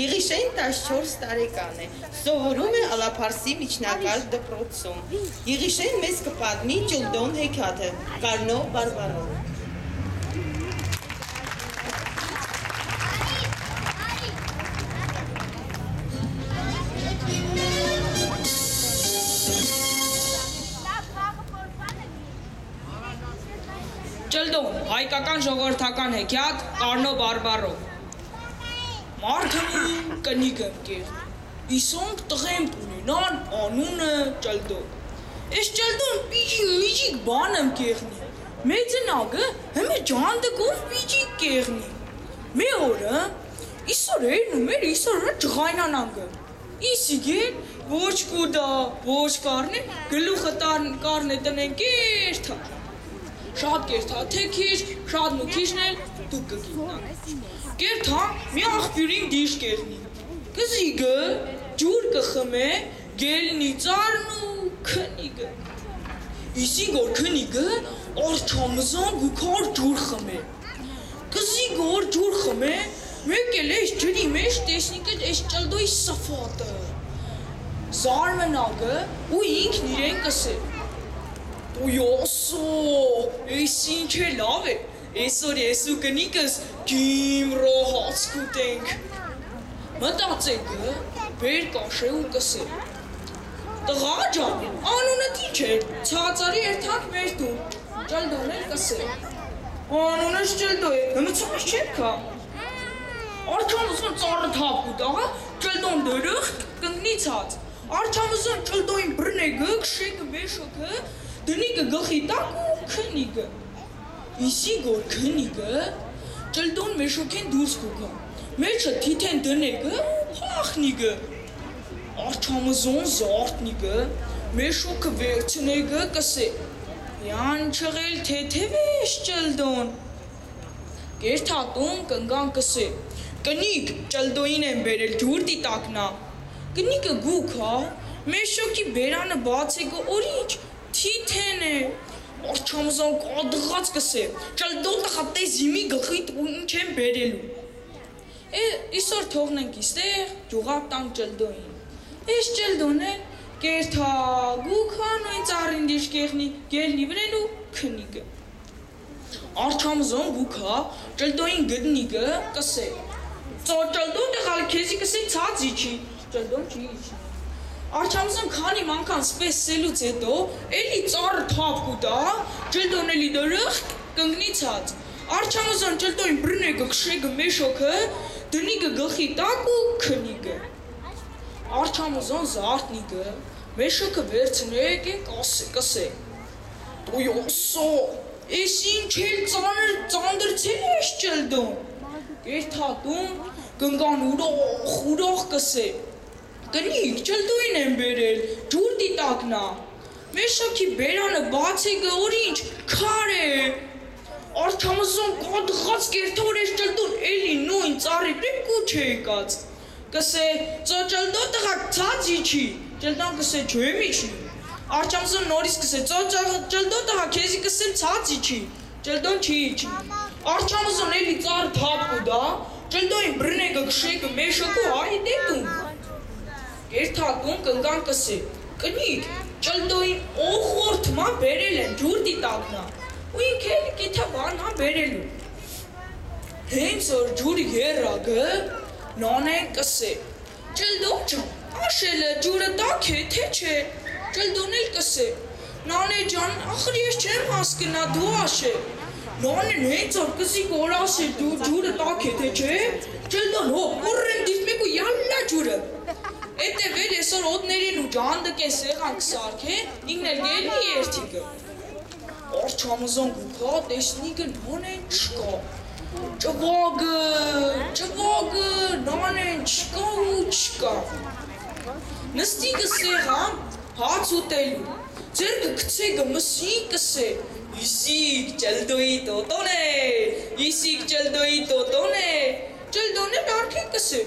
Եղիշեն 14 տարեկան է, սովորում է Ալափարսի միջնակարգ դպրոցում։ Եղիշեն մեզ կպատմի Ճլդոն հեքիաթը, Կարնո բարբառով։ Ճլդոն, հայկական ժողովրդական հեքիաթ, Կարնո բարբառով։ Մարդն կնիկը կեղն իսոնք տղեմ ունենան անունը Ճլդոն։ Ես Ճլդոն պիջիկ բան եմ կեղնի։ Մեծնագը հմե ջանդկով պիջիկ կեղնի։ Մի օրը իսոր երնում էր իսորը ջղայնանանգը։ Իսիգեն ոչ կուդա, ոչ կարնե, գլուխը կարնե տնեն կերթա։ Շատ կերթա, թե քիչ, շատ նուքիչն էլ դուք կգիտնաք։ Կերթա մի աղբյուրին դիշ կեղնի, կզիգը ջուր կխմե, գելնի ծարն ու քնիգը։ Իսին որ քնիգը արջամզան գուքար ջուր խմե։ Կզիգը որ ջուր խմե, մեկ էլ ես ջրի մեջ տեսնիկը ես Ճլդոյի սվատը։ Զարմնագը ու ինքն իրեն կսե։ Ոյոսո, ես ինչ է լավ է, այսօր ես ու կնիկս գիմրո հաց կուտենք։ Մտածեգը բեր կաշե ու կսե։ Տղա ջան, անունդ ինչ է, ցածարի երթանք մեր տուն, Ճլդոն էլ կսե։ Անունս Ճլդո է, հմծումս չեք կա։ Արջամզան ծառը թապ կուտաղա, Ճլդոն դրխ կնգնի ցած։ Արջամզան Ճլդոյին բրնեգը, կշեգը մեշոքը, դնիկը գլխի տակ ու քնիգը։ Իսի գոր քնիգը Ճլդոն մեշոքեն դուրս կուգա։ Մեջը թիթեն դնեգը ու փախնիգը։ Արջամզոն զարտնիգը մեշոքը վերցնեգը կսե։ Յան չղել թեթև ես Ճլդոն։ Կերթատուն կնգան կսե։ Կնիկ Ճլդոյին են բերել ջուր դիտակնա։ Կնիկը գուքա, մեշոքի բերանը բացեգը օրինչ թիթեն է, արջամզան կադղած կսե, Ճլդոն տղա տես իմի գլխի ինչ են բերելու։ Իսոր թողնենք իստեղ, ջուղապ տանք Ճլդոյին։ Ես Ճլդոն է, կերթա գուքան ու ինձ առին դիշ կեղնի, գելնի վրեն ու քնիգը։ Արջամզան գուքա, Ճլդոյին գդնիգը կսե։ Ճլդոն տղալ քեզի կսե ցած իչի, Ճլդոն չի իչի։ Արջամզան քանի մանքան սպես սելուց հետո, էլի ծառը թապ կուտա, Ճլդոն էլի դրխ կնգնի ցած։ Արջամզան Ճլդոյին բրնեգը կշեգը մեշոքը, դնիգը գլխի տակ ու քնիգը։ Արջամզան զարտնիգը, մեշոքը վերցնեգ է կսե։ Ոյոսո, ես ինչ էլ ծանդրցել ես Ճլդոն։ Կերթատուն կնգան ուրող կսե։ Կնիկ Ճլդոյին են բերել, ջուր դիտակնա, մեշոքի բերանը բացեգը օրինչ քար է, արջամզան կադղած կերթոր ես Ճլդոն էլի նույն ծառի պրիպ կուչ է եկած, կսե Ճլդոն տղակ ցած իչի, Ճլդոն կսե ջեմ իչնի, արջամզան նորից կսե Ճլդոն տղա քեզի կսեմ ցած իչի, Ճլդոն չի իչնի, արջամզան էլի ծառ թապ կուտա, Ճլդոյին բրնեգը կշեգը մեշոքու հարի դետում, Կերթատուն կնգան կսե, կնիկ Ճլդոյին օխորդ ման բերել են ջուր դիտակնա, ու ինք էլ կիթա բան ման բերելու։ Հենց որ ջուրի երագը նանեն կսե, Ճլդոն ջան, աշելը ջուրը տակ է, թե չէ, Ճլդոն էլ կսե, նանե ջան, ախր ես չեմ հասկնա, դու աշե, նանեն հենց որ կզիկ որ ասել դու ջուրը տակ է, թե չէ, Ճլդոն հո, ուրրեն դիպմեկ ու յալլա ջուրը, Էտևել եսոր ոտներին ու ջանդկեն սեղան կսարք է, ինքն էլ գելնի երթիգը։ Արջամզան գուքա տեսնիգը նանեն չկա։ Ճվագը, նանեն չկա ու չկա։ Նստիգը սեղան հաց ուտելու, ձերկը կցեգը մսին կսե, իսիք Ճլդոյի տոտոն է, Ճլդոն էլ արքեն կսե։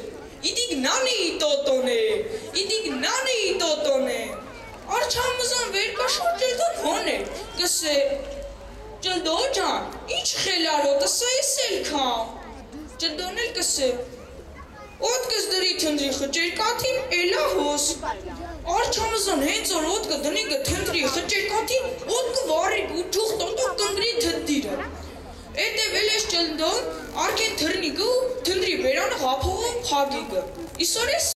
Իդիգ նանեի տոտոն է, արջամզան վերկաշոր Ճլդոն հոն է, կսե, Ճլդոն ջան, ինչ խելարոտը սա ես էլ կան, Ճլդոն էլ կսե, Օդկս դրի թնդրի խճերկաթին էլա հոս։ Արջամզան հենց որ օդկը դնիգը թնդրի խճերկաթին օդկը վարիկ ու ճուղ տոտո կնգրի թնդիրը։ Էտե վելես ճլդոն արկեն թրնիգը ու թնդրի վերանը հապողը փագիգը։ Իսոր ես